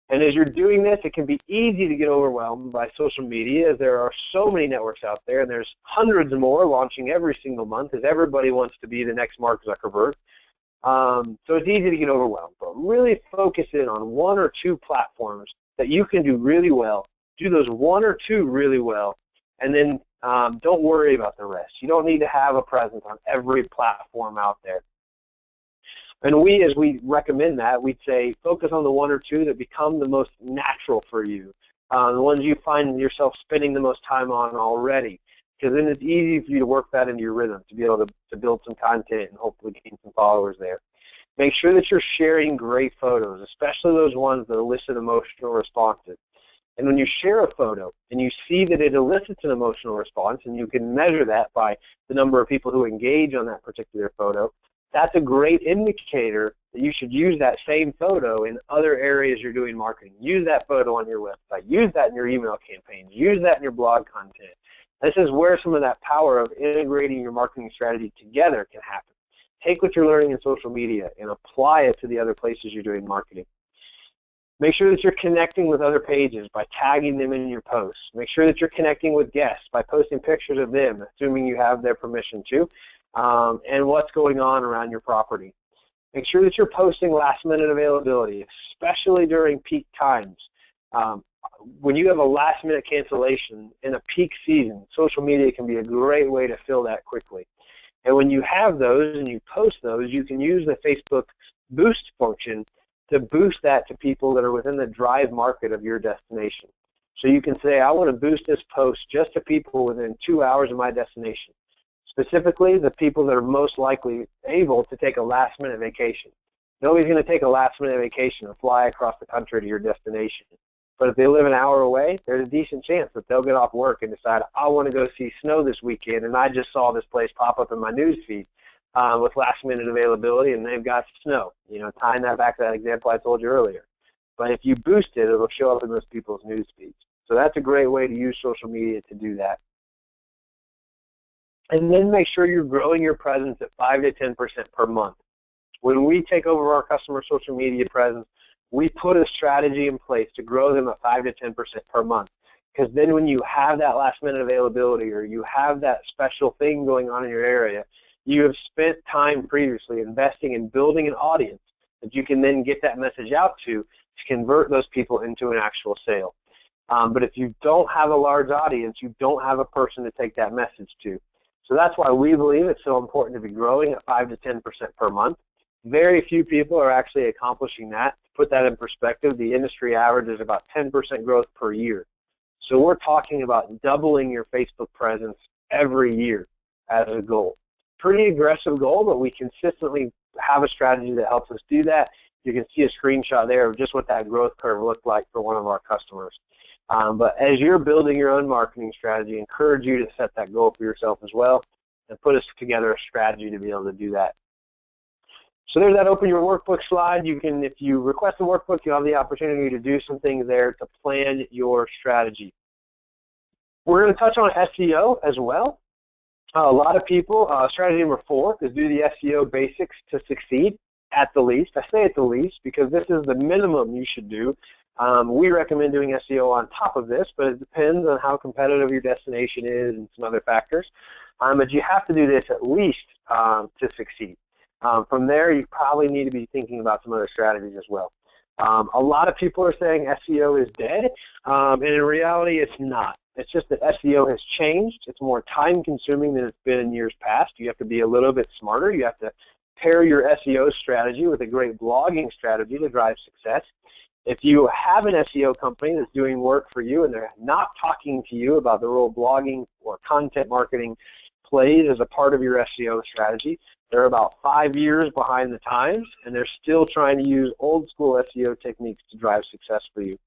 A: And as you're doing this, it can be easy to get overwhelmed by social media, as there are so many networks out there, and there's hundreds more launching every single month, as everybody wants to be the next Mark Zuckerberg. So it's easy to get overwhelmed, but really focus in on 1 or 2 platforms that you can do really well. Do those 1 or 2 really well, and then don't worry about the rest. You don't need to have a presence on every platform out there. And as we recommend that, we'd say focus on the 1 or 2 that become the most natural for you, the ones you find yourself spending the most time on already, because then it's easy for you to work that into your rhythm, to be able to build some content and hopefully gain some followers there. Make sure that you're sharing great photos, especially those ones that elicit emotional responses. And when you share a photo and you see that it elicits an emotional response, and you can measure that by the number of people who engage on that particular photo, that's a great indicator that you should use that same photo in other areas you're doing marketing. Use that photo on your website. Use that in your email campaigns. Use that in your blog content. This is where some of that power of integrating your marketing strategy together can happen. Take what you're learning in social media and apply it to the other places you're doing marketing. Make sure that you're connecting with other pages by tagging them in your posts. Make sure that you're connecting with guests by posting pictures of them, assuming you have their permission to. And what's going on around your property. Make sure that you're posting last-minute availability, especially during peak times. When you have a last-minute cancellation in a peak season, social media can be a great way to fill that quickly. And when you have those and you post those, you can use the Facebook boost function to boost that to people that are within the drive market of your destination. So you can say, I want to boost this post just to people within 2 hours of my destination. Specifically, the people that are most likely able to take a last-minute vacation. Nobody's going to take a last-minute vacation and fly across the country to your destination. But if they live an hour away, there's a decent chance that they'll get off work and decide, I want to go see snow this weekend, and I just saw this place pop up in my news feed. with last-minute availability, and they've got snow. Tying that back to that example I told you earlier. But if you boost it, it'll show up in those people's news feeds. So that's a great way to use social media to do that. And then make sure you're growing your presence at 5 to 10% per month. When we take over our customer social media presence, we put a strategy in place to grow them at 5 to 10% per month. Because then when you have that last-minute availability or you have that special thing going on in your area, you have spent time previously investing in building an audience that you can then get that message out to convert those people into an actual sale. But if you don't have a large audience, you don't have a person to take that message to. So that's why we believe it's so important to be growing at 5 to 10% per month. Very few people are actually accomplishing that. To put that in perspective, the industry average is about 10% growth per year. So we're talking about doubling your Facebook presence every year as a goal. Pretty aggressive goal, but we consistently have a strategy that helps us do that. You can see a screenshot there of just what that growth curve looked like for one of our customers. But as you're building your own marketing strategy, I encourage you to set that goal for yourself as well and put us together a strategy to be able to do that. So there's that open your workbook slide. You can, if you request a workbook, you'll have the opportunity to do some things there to plan your strategy. We're going to touch on SEO as well. A lot of people, strategy number 4 is do the SEO basics to succeed at the least. I say at the least because this is the minimum you should do. We recommend doing SEO on top of this, but it depends on how competitive your destination is and some other factors. But you have to do this at least to succeed. From there, you probably need to be thinking about some other strategies as well. A lot of people are saying SEO is dead, and in reality, it's not. It's just that SEO has changed. It's more time-consuming than it's been in years past. You have to be a little bit smarter. You have to pair your SEO strategy with a great blogging strategy to drive success. If you have an SEO company that's doing work for you and they're not talking to you about the role blogging or content marketing plays as a part of your SEO strategy, they're about 5 years behind the times, and they're still trying to use old-school SEO techniques to drive success for you.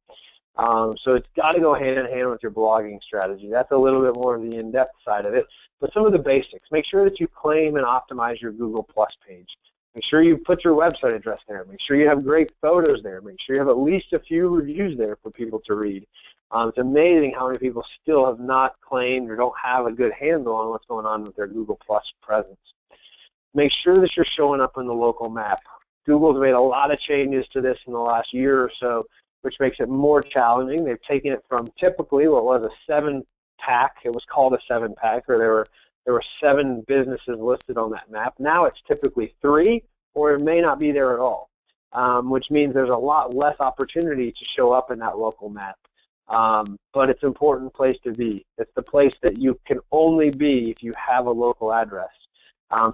A: So it's got to go hand in hand with your blogging strategy. That's a little bit more of the in-depth side of it. But some of the basics, make sure that you claim and optimize your Google Plus page. Make sure you put your website address there. Make sure you have great photos there. Make sure you have at least a few reviews there for people to read. It's amazing how many people still have not claimed or don't have a good handle on what's going on with their Google Plus presence. Make sure that you're showing up in the local map. Google's made a lot of changes to this in the last year or so, which makes it more challenging. They've taken it from typically what was a 7-pack. It was called a 7-pack, or there were 7 businesses listed on that map. Now it's typically 3, or it may not be there at all, which means there's a lot less opportunity to show up in that local map. But it's an important place to be. It's the place that you can only be if you have a local address.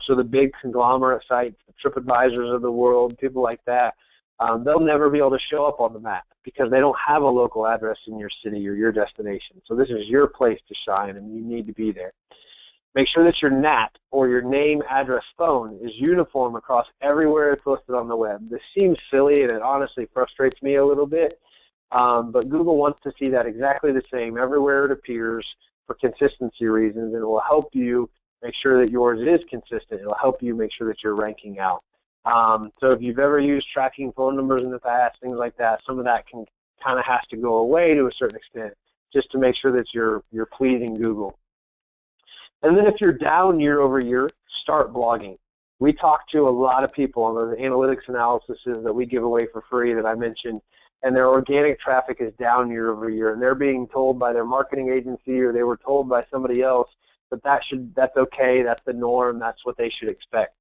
A: So the big conglomerate sites, the TripAdvisors of the world, people like that, they'll never be able to show up on the map because they don't have a local address in your city or your destination. So this is your place to shine, and you need to be there. Make sure that your NAT, or your name, address, phone, is uniform across everywhere it's listed on the web. This seems silly, and it honestly frustrates me a little bit, but Google wants to see that exactly the same everywhere it appears for consistency reasons, and it will help you make sure that yours is consistent. It will help you make sure that you're ranking out. So if you've ever used tracking phone numbers in the past, things like that, some of that can kind of has to go away to a certain extent just to make sure that you're pleasing Google. And then if you're down year over year, start blogging. We talk to a lot of people on those analytics analyses that we give away for free that I mentioned, and their organic traffic is down year over year, and they're being told by their marketing agency or they were told by somebody else that that's okay, that's the norm, that's what they should expect.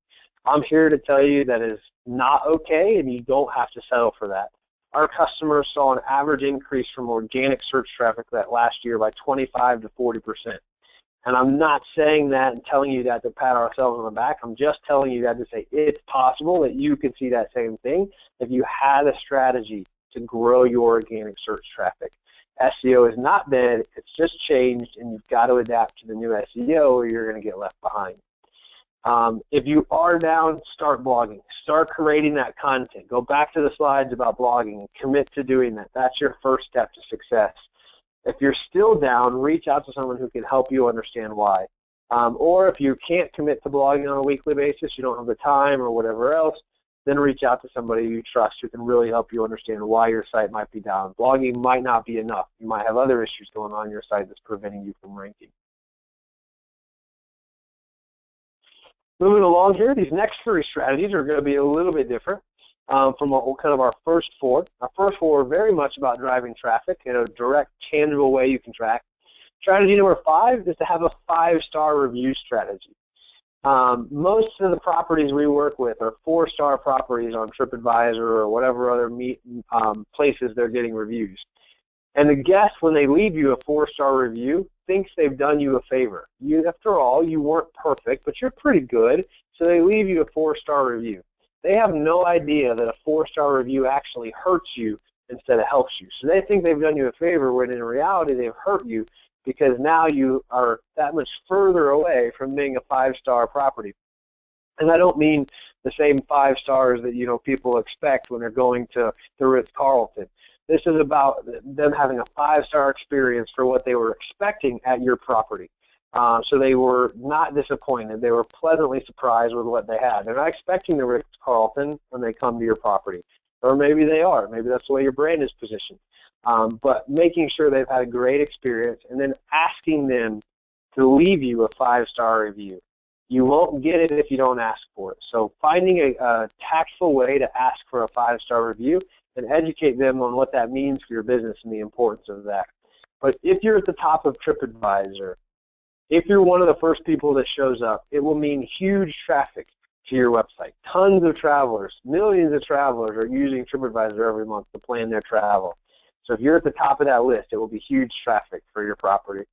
A: I'm here to tell you that is not okay, and you don't have to settle for that. Our customers saw an average increase from organic search traffic that last year by 25 to 40%. And I'm not saying that and telling you that to pat ourselves on the back. I'm just telling you that to say it's possible that you could see that same thing if you had a strategy to grow your organic search traffic. SEO is not dead, it's just changed, and you've got to adapt to the new SEO or you're going to get left behind. If you are down, start blogging. Start creating that content. Go back to the slides about blogging and commit to doing that. That's your first step to success. If you're still down, reach out to someone who can help you understand why. Or if you can't commit to blogging on a weekly basis, you don't have the time or whatever else, then reach out to somebody you trust who can really help you understand why your site might be down. Blogging might not be enough. You might have other issues going on your site that's preventing you from ranking. Moving along here, these next 3 strategies are going to be a little bit different from kind of our first 4. Our first 4 are very much about driving traffic in a direct, tangible way you can track. Strategy number 5 is to have a 5-star review strategy. Most of the properties we work with are 4-star properties on TripAdvisor or whatever other places they're getting reviews. And the guest, when they leave you a 4-star review, thinks they've done you a favor. After all, you weren't perfect, but you're pretty good, so they leave you a 4-star review. They have no idea that a 4-star review actually hurts you instead of helps you. So they think they've done you a favor when in reality they've hurt you, because now you are that much further away from being a 5-star property. And I don't mean the same 5 stars that people expect when they're going to the Ritz-Carlton. This is about them having a 5-star experience for what they were expecting at your property. So they were not disappointed. They were pleasantly surprised with what they had. They're not expecting the Ritz-Carlton when they come to your property. Or maybe they are. Maybe that's the way your brand is positioned. But making sure they've had a great experience and then asking them to leave you a 5-star review. You won't get it if you don't ask for it. So finding a tactful way to ask for a 5-star review and educate them on what that means for your business and the importance of that. But if you're at the top of TripAdvisor, if you're one of the first people that shows up, it will mean huge traffic to your website. Tons of travelers, millions of travelers are using TripAdvisor every month to plan their travel. So if you're at the top of that list, it will be huge traffic for your property.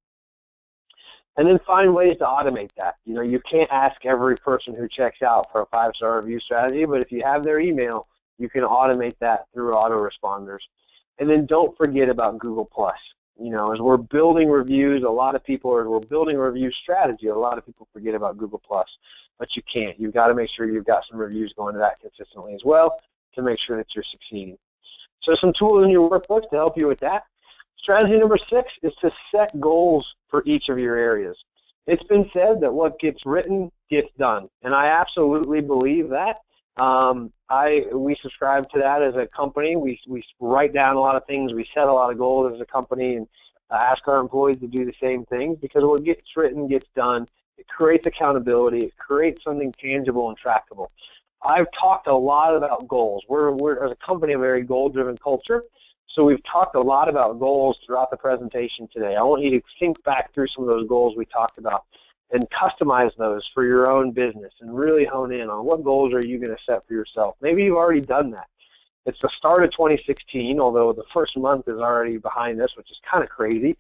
A: And then find ways to automate that. You can't ask every person who checks out for a 5-star review strategy, but if you have their email, you can automate that through autoresponders. And then don't forget about Google+. As we're building reviews, a lot of people, as we're building a review strategy, a lot of people forget about Google+. But you can't. You've got to make sure you've got some reviews going to that consistently as well to make sure that you're succeeding. So some tools in your workbooks to help you with that. Strategy number 6 is to set goals for each of your areas. It's been said that what gets written gets done, and I absolutely believe that. We subscribe to that as a company. We write down a lot of things. We set a lot of goals as a company and ask our employees to do the same things, because what gets written gets done. It creates accountability. It creates something tangible and trackable. I've talked a lot about goals. We're as a company, a very goal-driven culture, so we've talked a lot about goals throughout the presentation today. I want you to think back through some of those goals we talked about and customize those for your own business and really hone in on what goals are you going to set for yourself. Maybe you've already done that. It's the start of 2016, although the first month is already behind us, which is kind of crazy,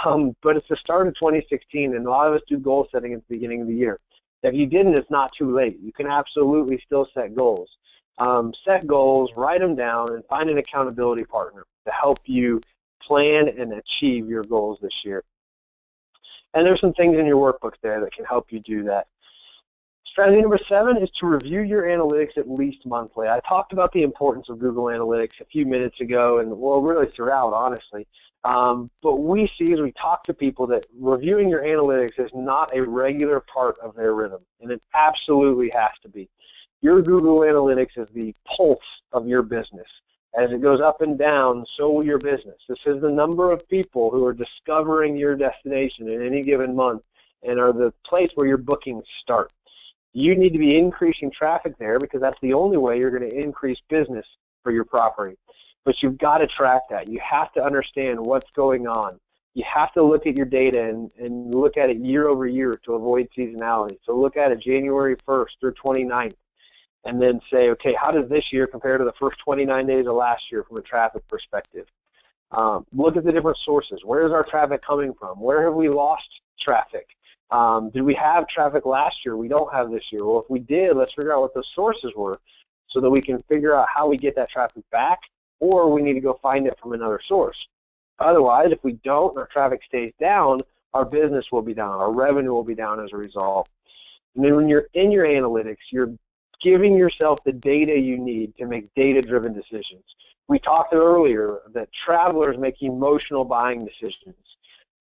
A: but it's the start of 2016, and a lot of us do goal setting at the beginning of the year. If you didn't, it's not too late. You can absolutely still set goals. Set goals, write them down, and find an accountability partner to help you plan and achieve your goals this year. And there's some things in your workbooks there that can help you do that. Strategy number 7 is to review your analytics at least monthly. I talked about the importance of Google Analytics a few minutes ago, and well, really throughout, honestly. But we see as we talk to people that reviewing your analytics is not a regular part of their rhythm, and it absolutely has to be. Your Google Analytics is the pulse of your business. As it goes up and down, so will your business. This is the number of people who are discovering your destination in any given month and are the place where your bookings start. You need to be increasing traffic there because that's the only way you're going to increase business for your property. But you've got to track that. You have to understand what's going on. You have to look at your data and look at it year over year to avoid seasonality. So look at it January 1st through 29th and then say, okay, how does this year compare to the first 29 days of last year from a traffic perspective? Look at the different sources. Where is our traffic coming from? Where have we lost traffic? Did we have traffic last year we don't have this year? Well, if we did, let's figure out what those sources were so that we can figure out how we get that traffic back, or we need to go find it from another source. Otherwise, if we don't and our traffic stays down, our business will be down, our revenue will be down as a result. And then when you're in your analytics, you're giving yourself the data you need to make data-driven decisions. We talked earlier that travelers make emotional buying decisions.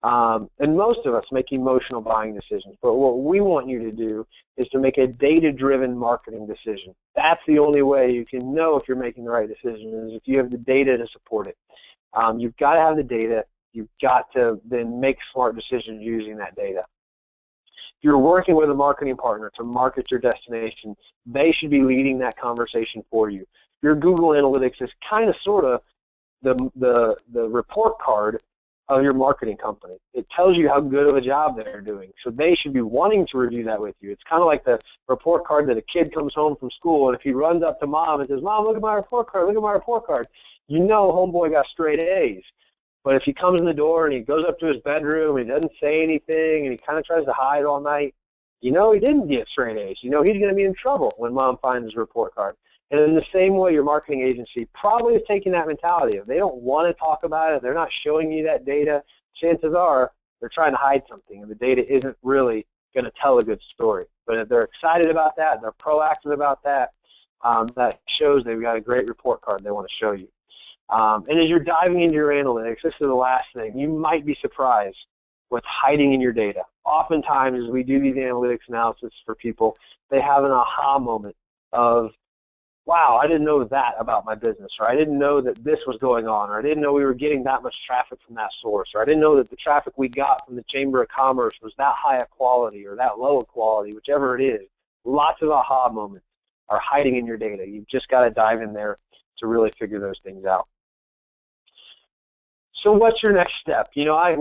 A: And most of us make emotional buying decisions, but what we want you to do is to make a data-driven marketing decision. That's the only way you can know if you're making the right decision, is if you have the data to support it. You've got to have the data. You've got to then make smart decisions using that data. If you're working with a marketing partner to market your destination, they should be leading that conversation for you. Your Google Analytics is kind of sort of the report card of your marketing company. It tells you how good of a job they're doing. So they should be wanting to review that with you. It's kind of like the report card that a kid comes home from school, and if he runs up to mom and says, "Mom, look at my report card, look at my report card," you know homeboy got straight A's. But if he comes in the door and he goes up to his bedroom and he doesn't say anything and he kind of tries to hide all night, you know he didn't get straight A's. You know he's going to be in trouble when mom finds his report card. And in the same way, your marketing agency probably is taking that mentality. If they don't want to talk about it, they're not showing you that data, chances are they're trying to hide something, and the data isn't really going to tell a good story. But if they're excited about that, they're proactive about that, that shows they've got a great report card they want to show you. And as you're diving into your analytics, this is the last thing. You might be surprised what's hiding in your data. Oftentimes, as we do these analytics analysis for people, they have an aha moment of, wow, I didn't know that about my business, or I didn't know that this was going on, or I didn't know we were getting that much traffic from that source, or I didn't know that the traffic we got from the Chamber of Commerce was that high a quality or that low a quality, whichever it is. Lots of aha moments are hiding in your data. You've just got to dive in there to really figure those things out. So what's your next step? You know, I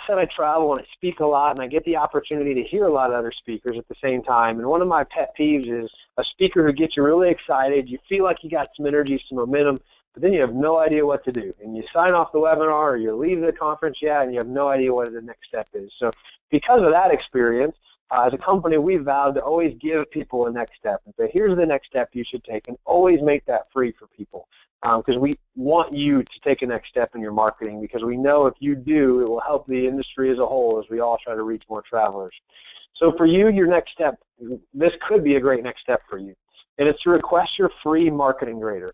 A: said I travel and I speak a lot, and I get the opportunity to hear a lot of other speakers at the same time. And one of my pet peeves is a speaker who gets you really excited. You feel like you got some energy, some momentum, but then you have no idea what to do. And you sign off the webinar or you leave the conference, and you have no idea what the next step is. So because of that experience, as a company, we vowed to always give people a next step and say, here's the next step you should take, and always make that free for people. Because we want you to take a next step in your marketing, because we know if you do, it will help the industry as a whole as we all try to reach more travelers. So for you, your next step, this could be a great next step for you, and it's to request your free marketing grader.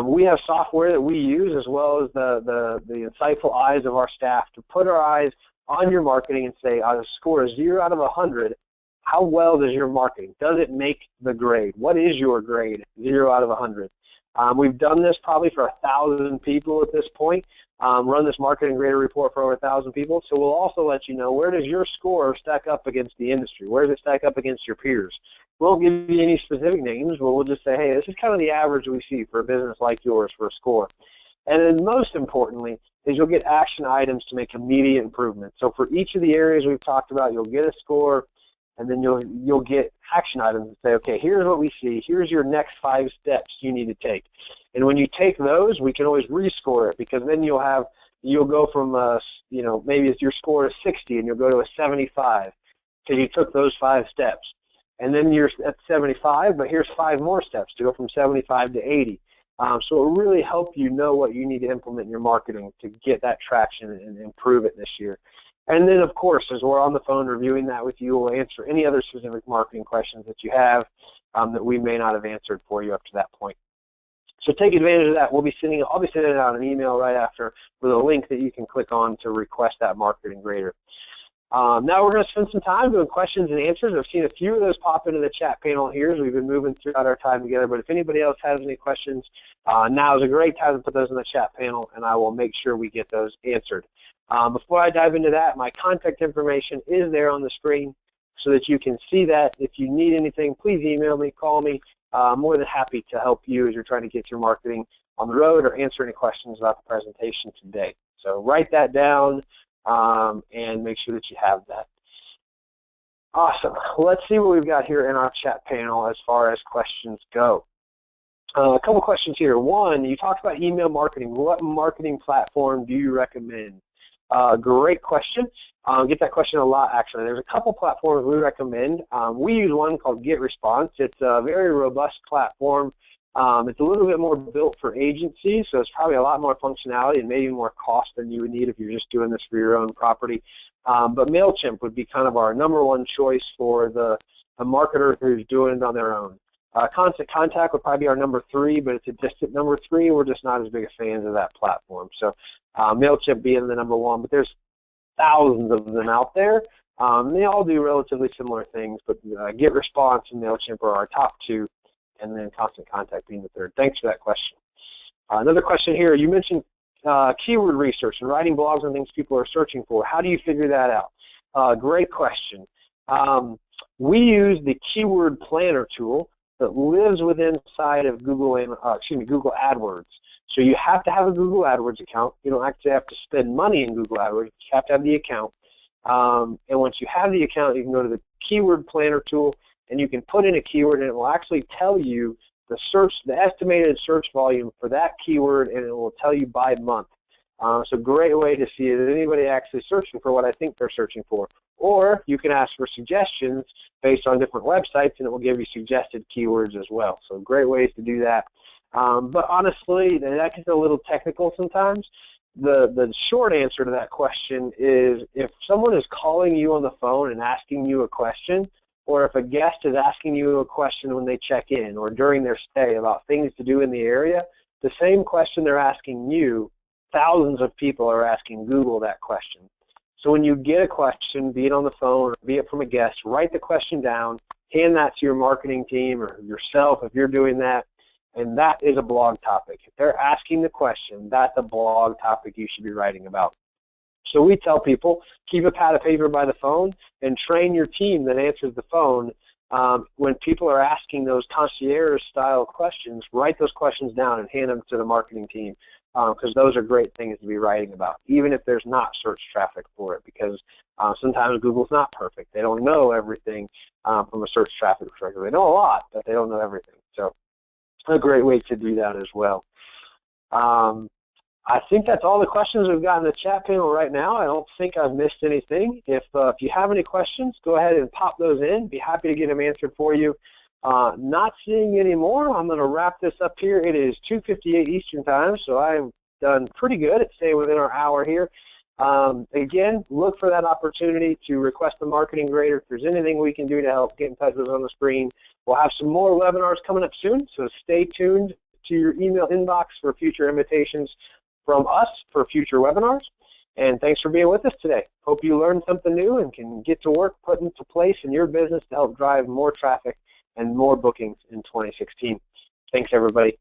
A: We have software that we use, as well as the insightful eyes of our staff, to put our eyes on your marketing and say, on a score of 0 out of 100, how well does your marketing? Does it make the grade? What is your grade, 0 out of 100? We've done this probably for 1,000 people at this point, run this marketing grader report for over 1,000 people. So we'll also let you know, where does your score stack up against the industry? Where does it stack up against your peers? We won't give you any specific names, but we'll just say, hey, this is kind of the average we see for a business like yours for a score. And then most importantly is you'll get action items to make immediate improvements. So for each of the areas we've talked about, you'll get a score, and then you'll get action items and say, okay, here's what we see. Here's your next 5 steps you need to take. And when you take those, we can always rescore it, because then you'll go from maybe your score is 60 and you'll go to a 75 because you took those 5 steps. And then you're at 75, but here's 5 more steps to go from 75 to 80. So it will really help you know what you need to implement in your marketing to get that traction and improve it this year. And then, of course, as we're on the phone reviewing that with you, we'll answer any other specific marketing questions that you have that we may not have answered for you up to that point. So take advantage of that. I'll be sending out an email right after with a link that you can click on to request that marketing grader. Now we're going to spend some time doing questions and answers. I've seen a few of those pop into the chat panel here as we've been moving throughout our time together. But if anybody else has any questions, now is a great time to put those in the chat panel, and I will make sure we get those answered. Before I dive into that, my contact information is there on the screen so that you can see that. If you need anything, please email me, call me. I'm more than happy to help you as you're trying to get your marketing on the road or answer any questions about the presentation today. So write that down and make sure that you have that. Awesome. Let's see what we've got here in our chat panel as far as questions go. A couple questions here. One, you talked about email marketing. What marketing platform do you recommend? Great question. Get that question a lot, actually. There's a couple platforms we recommend. We use one called GetResponse. It's a very robust platform. It's a little bit more built for agencies, so it's probably a lot more functionality and maybe more cost than you would need if you're just doing this for your own property. But MailChimp would be kind of our #1 choice for the marketer who's doing it on their own. Constant Contact would probably be our #3, but it's a distant #3. We're just not as big a fans of that platform. So MailChimp being the #1, but there's thousands of them out there. They all do relatively similar things, but GetResponse and MailChimp are our top two, and then Constant Contact being the third. Thanks for that question. Another question here. You mentioned keyword research and writing blogs on things people are searching for. How do you figure that out? Great question. We use the keyword planner tool that lives inside of Google AdWords. So you have to have a Google AdWords account. You don't actually have to spend money in Google AdWords. You have to have the account. And once you have the account, you can go to the keyword planner tool, and you can put in a keyword, and it will actually tell you the estimated search volume for that keyword, and it will tell you by month. So great way to see, is anybody actually searching for what I think they're searching for? Or you can ask for suggestions based on different websites, and it will give you suggested keywords as well. So great ways to do that. But honestly, that gets a little technical sometimes. The short answer to that question is, if someone is calling you on the phone and asking you a question, or if a guest is asking you a question when they check in or during their stay about things to do in the area, the same question they're asking you, thousands of people are asking Google that question. So when you get a question, be it on the phone or be it from a guest, write the question down, hand that to your marketing team or yourself if you're doing that, and that is a blog topic. If they're asking the question, that's a blog topic you should be writing about. So we tell people, keep a pad of paper by the phone and train your team that answers the phone. When people are asking those concierge-style questions, write those questions down and hand them to the marketing team, because those are great things to be writing about, even if there's not search traffic for it, because sometimes Google's not perfect. They don't know everything from a search traffic perspective. They know a lot, but they don't know everything. So a great way to do that as well. I think that's all the questions we've got in the chat panel right now. I don't think I've missed anything. If you have any questions, go ahead and pop those in. Be happy to get them answered for you. Not seeing any more. I'm going to wrap this up here. It is 2:58 Eastern Time, so I've done pretty good at staying within our hour here. Again, look for that opportunity to request a marketing grader. If there's anything we can do to help, get in touch with us on the screen. We'll have some more webinars coming up soon, so stay tuned to your email inbox for future invitations from us for future webinars. And thanks for being with us today. Hope you learned something new and can get to work putting into place in your business to help drive more traffic and more bookings in 2016. Thanks, everybody.